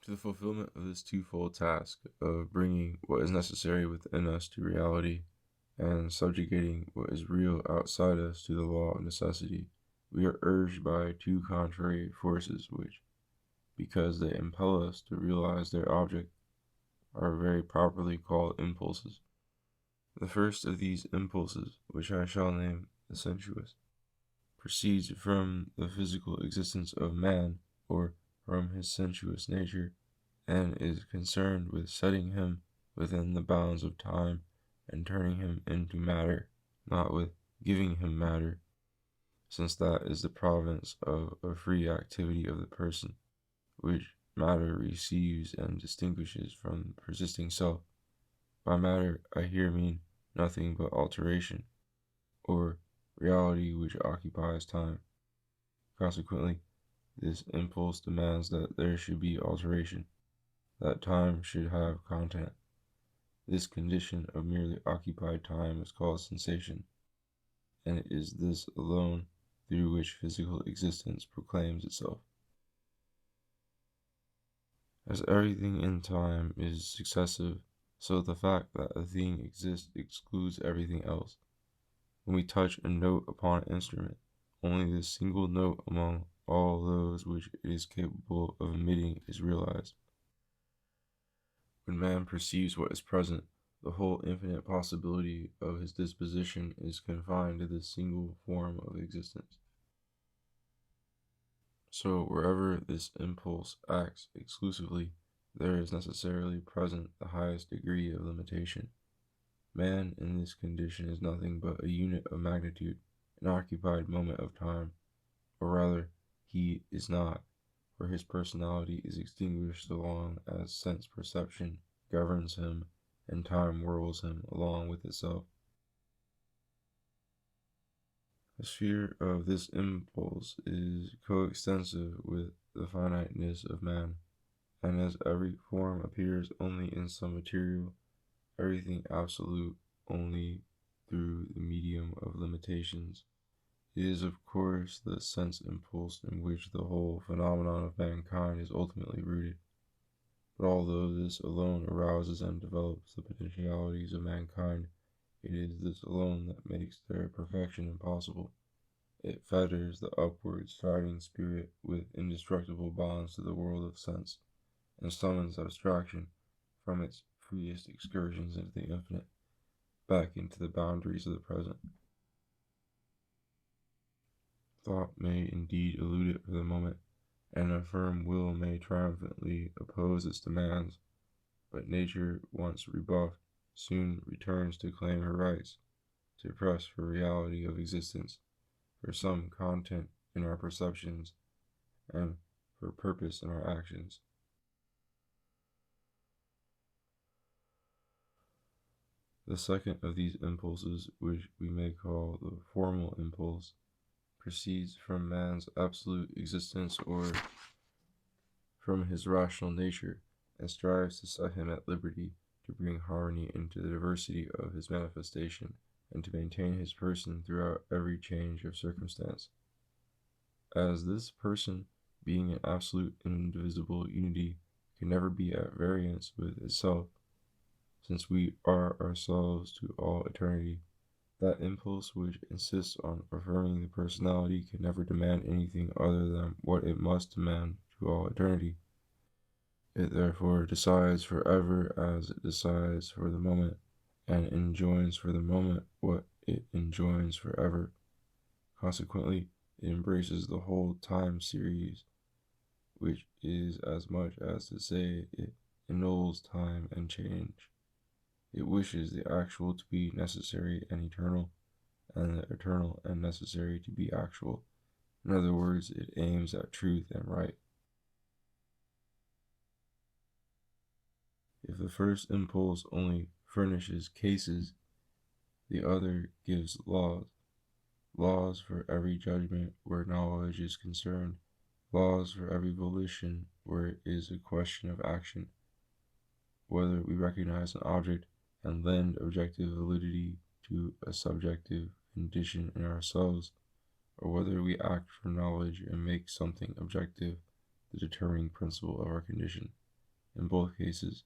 To the fulfillment of this twofold task of bringing what is necessary within us to reality and subjugating what is real outside us to the law of necessity, we are urged by two contrary forces which, because they impel us to realize their object, are very properly called impulses. The first of these impulses, which I shall name the sensuous, proceeds from the physical existence of man, or from his sensuous nature, and is concerned with setting him within the bounds of time and turning him into matter, not with giving him matter, since that is the province of a free activity of the person, which matter receives and distinguishes from persisting self. By matter I here mean nothing but alteration, or reality which occupies time. Consequently, this impulse demands that there should be alteration, that time should have content. This condition of merely occupied time is called sensation, and it is this alone through which physical existence proclaims itself. As everything in time is successive, so the fact that a thing exists excludes everything else. When we touch a note upon an instrument, only this single note among all those which it is capable of emitting is realized. When man perceives what is present, the whole infinite possibility of his disposition is confined to this single form of existence. So wherever this impulse acts exclusively, there is necessarily present the highest degree of limitation. Man in this condition is nothing but a unit of magnitude, an occupied moment of time, or rather, he is not, for his personality is extinguished so long as sense perception governs him and time whirls him along with itself. The sphere of this impulse is coextensive with the finiteness of man, and as every form appears only in some material, everything absolute only through the medium of limitations, it is of course the sense impulse in which the whole phenomenon of mankind is ultimately rooted. But although this alone arouses and develops the potentialities of mankind, it is this alone that makes their perfection impossible. It fetters the upward striving spirit with indestructible bonds to the world of sense, and summons abstraction from its freest excursions into the infinite, back into the boundaries of the present. Thought may indeed elude it for the moment, and a firm will may triumphantly oppose its demands, but nature, once rebuffed, soon returns to claim her rights, to press for reality of existence, for some content in our perceptions, and for purpose in our actions. The second of these impulses, which we may call the formal impulse, proceeds from man's absolute existence or from his rational nature, and strives to set him at liberty, to bring harmony into the diversity of his manifestation, and to maintain his person throughout every change of circumstance. As this person, being an absolute and indivisible unity, can never be at variance with itself, since we are ourselves to all eternity, that impulse which insists on affirming the personality can never demand anything other than what it must demand to all eternity. It therefore decides forever as it decides for the moment, and enjoins for the moment what it enjoins forever. Consequently, it embraces the whole time series, which is as much as to say it annuls time and change. It wishes the actual to be necessary and eternal, and the eternal and necessary to be actual. In other words, it aims at truth and right. If the first impulse only furnishes cases, the other gives laws. Laws for every judgment where knowledge is concerned, laws for every volition where it is a question of action, whether we recognize an object and lend objective validity to a subjective condition in ourselves, or whether we act from knowledge and make something objective the determining principle of our condition. In both cases,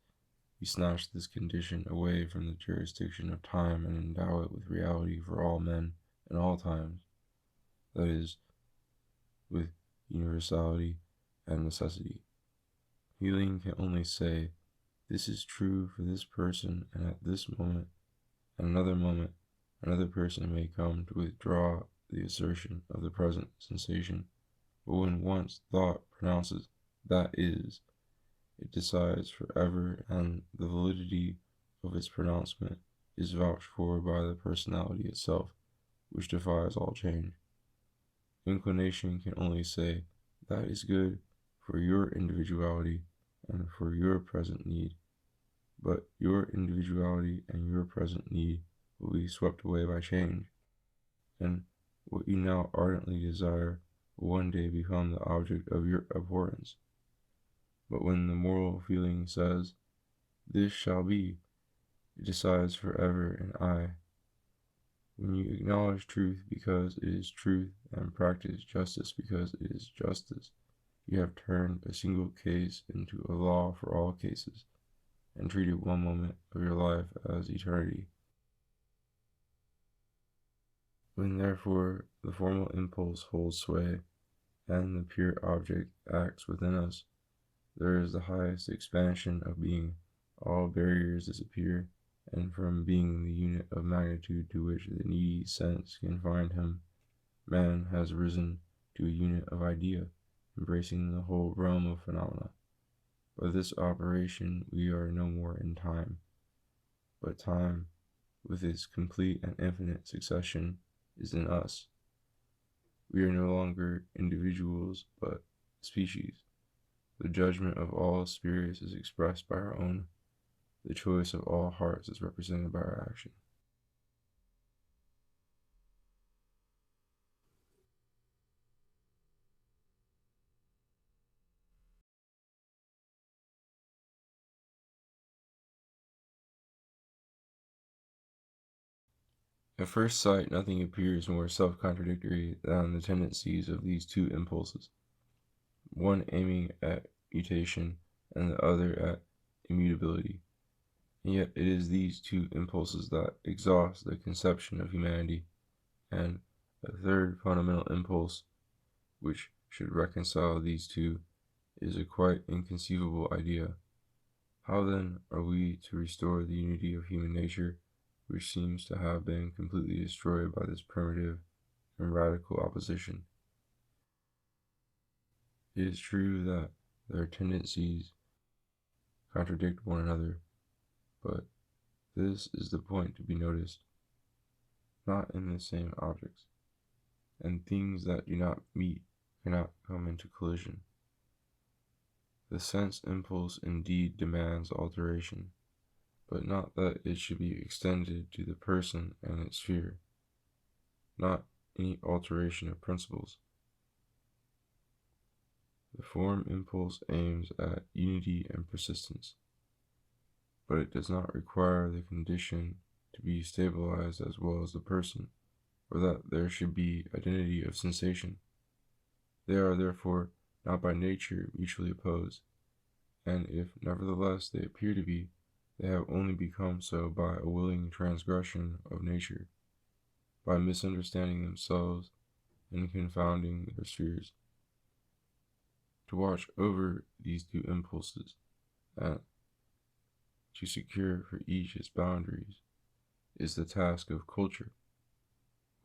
we snatch this condition away from the jurisdiction of time and endow it with reality for all men and all times, that is, with universality and necessity. Feeling can only say, this is true for this person, and at this moment, and another moment, another person may come to withdraw the assertion of the present sensation. But when once thought pronounces that is, it decides forever, and the validity of its pronouncement is vouched for by the personality itself, which defies all change. Inclination can only say, that is good for your individuality and for your present need, but your individuality and your present need will be swept away by change, and what you now ardently desire will one day become the object of your abhorrence. But when the moral feeling says, this shall be, it decides forever and I. When you acknowledge truth because it is truth and practice justice because it is justice, you have turned a single case into a law for all cases, and treated one moment of your life as eternity. When therefore the formal impulse holds sway, and the pure object acts within us, there is the highest expansion of being, all barriers disappear, and from being the unit of magnitude to which the needy sense can find him, man has risen to a unit of idea, embracing the whole realm of phenomena. By this operation we are no more in time, but time, with its complete and infinite succession, is in us. We are no longer individuals, but species. The judgment of all spirits is expressed by our own. The choice of all hearts is represented by our action. At first sight, nothing appears more self-contradictory than the tendencies of these two impulses, one aiming at mutation and the other at immutability. And yet it is these two impulses that exhaust the conception of humanity, and a third fundamental impulse, which should reconcile these two, is a quite inconceivable idea. How then are we to restore the unity of human nature, which seems to have been completely destroyed by this primitive and radical opposition? It is true that their tendencies contradict one another, but this is the point to be noticed, not in the same objects, and things that do not meet cannot come into collision. The sense impulse indeed demands alteration, but not that it should be extended to the person and its sphere, not any alteration of principles. The form impulse aims at unity and persistence, but it does not require the condition to be stabilized as well as the person, or that there should be identity of sensation. They are therefore not by nature mutually opposed, and if nevertheless they appear to be, they have only become so by a willing transgression of nature, by misunderstanding themselves and confounding their spheres. To watch over these two impulses, and to secure for each its boundaries, is the task of culture,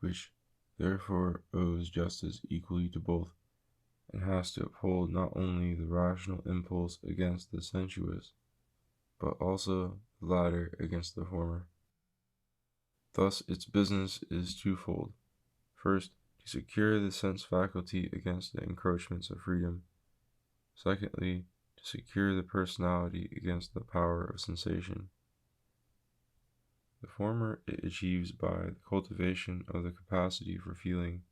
which therefore owes justice equally to both, and has to uphold not only the rational impulse against the sensuous, but also the latter against the former. Thus its business is twofold. First, to secure the sense faculty against the encroachments of freedom. Secondly, to secure the personality against the power of sensation. The former it achieves by the cultivation of the capacity for feeling,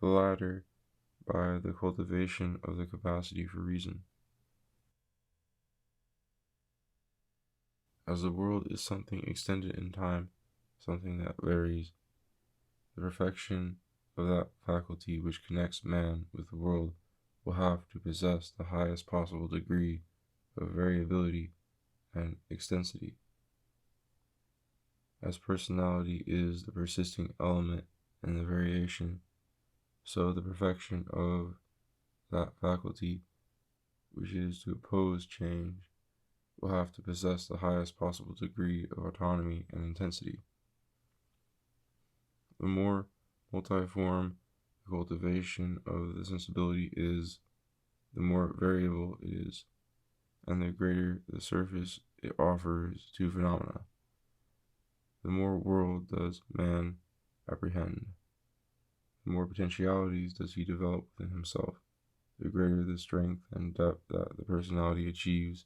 the latter by the cultivation of the capacity for reason. As the world is something extended in time, something that varies, the perfection of that faculty which connects man with the world will have to possess the highest possible degree of variability and extensity. As personality is the persisting element in the variation, so the perfection of that faculty, which is to oppose change, will have to possess the highest possible degree of autonomy and intensity. The more multiform the cultivation of the sensibility is, the more variable it is, and the greater the surface it offers to phenomena. The more world does man apprehend, the more potentialities does he develop within himself, the greater the strength and depth that the personality achieves,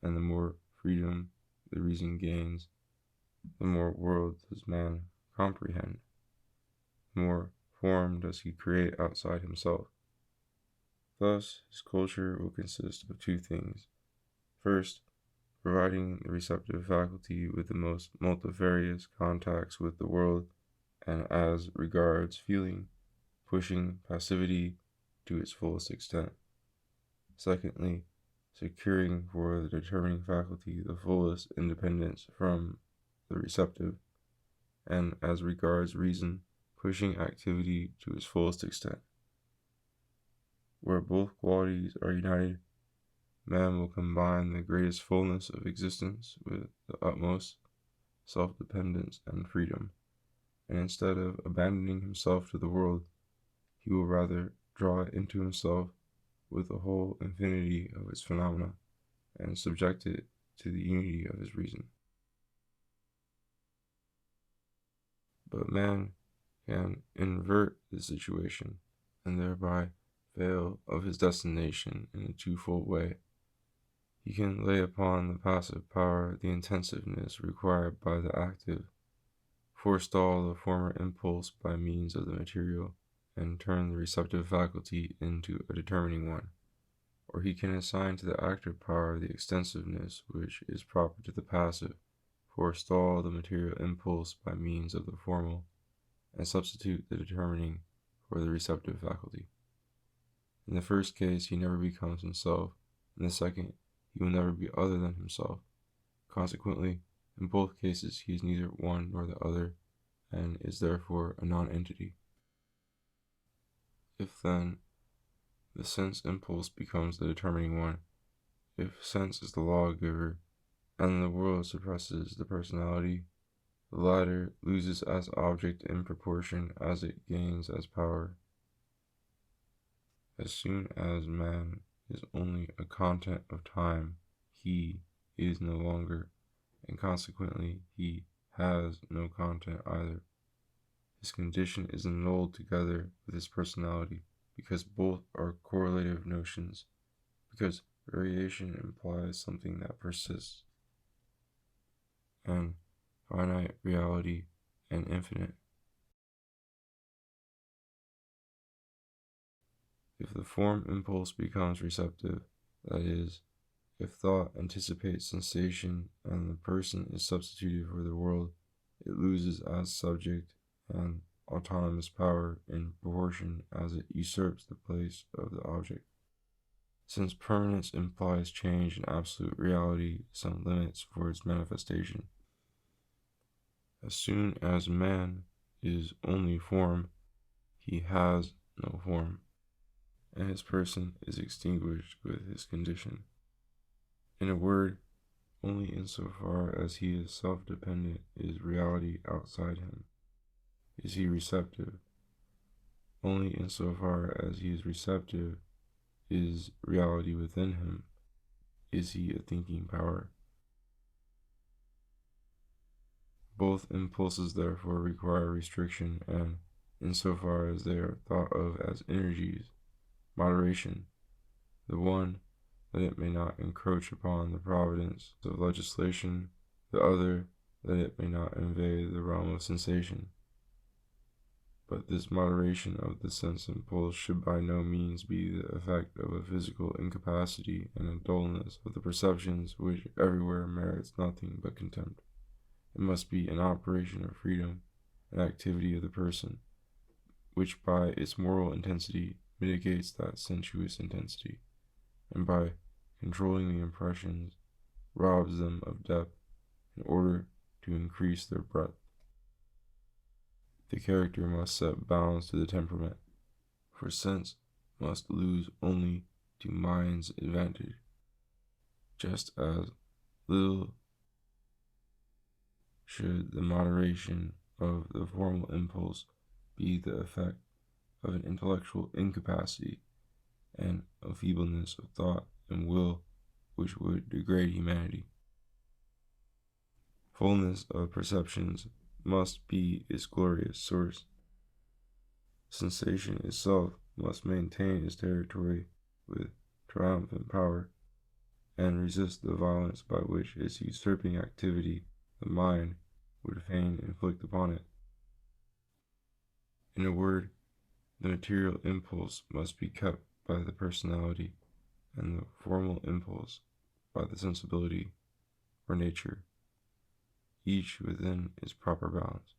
and the more freedom the reason gains, the more world does man comprehend, the more form does he create outside himself. Thus, his culture will consist of two things. First, providing the receptive faculty with the most multifarious contacts with the world, and as regards feeling, pushing passivity to its fullest extent. Secondly, securing for the determining faculty the fullest independence from the receptive, and as regards reason, pushing activity to its fullest extent. Where both qualities are united, man will combine the greatest fullness of existence with the utmost self-dependence and freedom, and instead of abandoning himself to the world, he will rather draw it into himself with the whole infinity of its phenomena, and subject it to the unity of his reason. But man can invert the situation, and thereby fail of his destination in a twofold way. He can lay upon the passive power the intensiveness required by the active, forestall the former impulse by means of the material, and turn the receptive faculty into a determining one. Or he can assign to the active power the extensiveness which is proper to the passive, forestall the material impulse by means of the formal, and substitute the determining for the receptive faculty. In the first case, he never becomes himself. In the second, he will never be other than himself. Consequently, in both cases, he is neither one nor the other, and is therefore a non-entity. If then the sense impulse becomes the determining one, if sense is the lawgiver, and the world suppresses the personality, the latter loses as object in proportion as it gains as power. As soon as man is only a content of time, he is no longer, and consequently he has no content either. His condition is annulled together with his personality, because both are correlative notions, because variation implies something that persists, and finite reality and infinite. If the form impulse becomes receptive, that is, if thought anticipates sensation and the person is substituted for the world, it loses as subject and autonomous power in proportion as it usurps the place of the object. Since permanence implies change in absolute reality, some limits for its manifestation. As soon as man is only form, he has no form, and his person is extinguished with his condition. In a word, only insofar as he is self-dependent is reality outside him. Is he receptive? Only insofar as he is receptive is reality within him. Is he a thinking power? Both impulses therefore require restriction, and insofar as they are thought of as energies, moderation. The one, that it may not encroach upon the providence of legislation; the other, that it may not invade the realm of sensation. But this moderation of the sense impulse should by no means be the effect of a physical incapacity and a dullness of the perceptions which everywhere merits nothing but contempt. It must be an operation of freedom, an activity of the person, which by its moral intensity mitigates that sensuous intensity, and by controlling the impressions robs them of depth in order to increase their breadth. The character must set bounds to the temperament, for sense must lose only to mind's advantage, just as little should the moderation of the formal impulse be the effect of an intellectual incapacity and a feebleness of thought and will which would degrade humanity. Fullness of perceptions must be its glorious source. Sensation itself must maintain its territory with triumphant power, and resist the violence by which its usurping activity the mind would fain inflict upon it. In a word, the material impulse must be kept by the personality, and the formal impulse by the sensibility or nature, each within its proper bounds.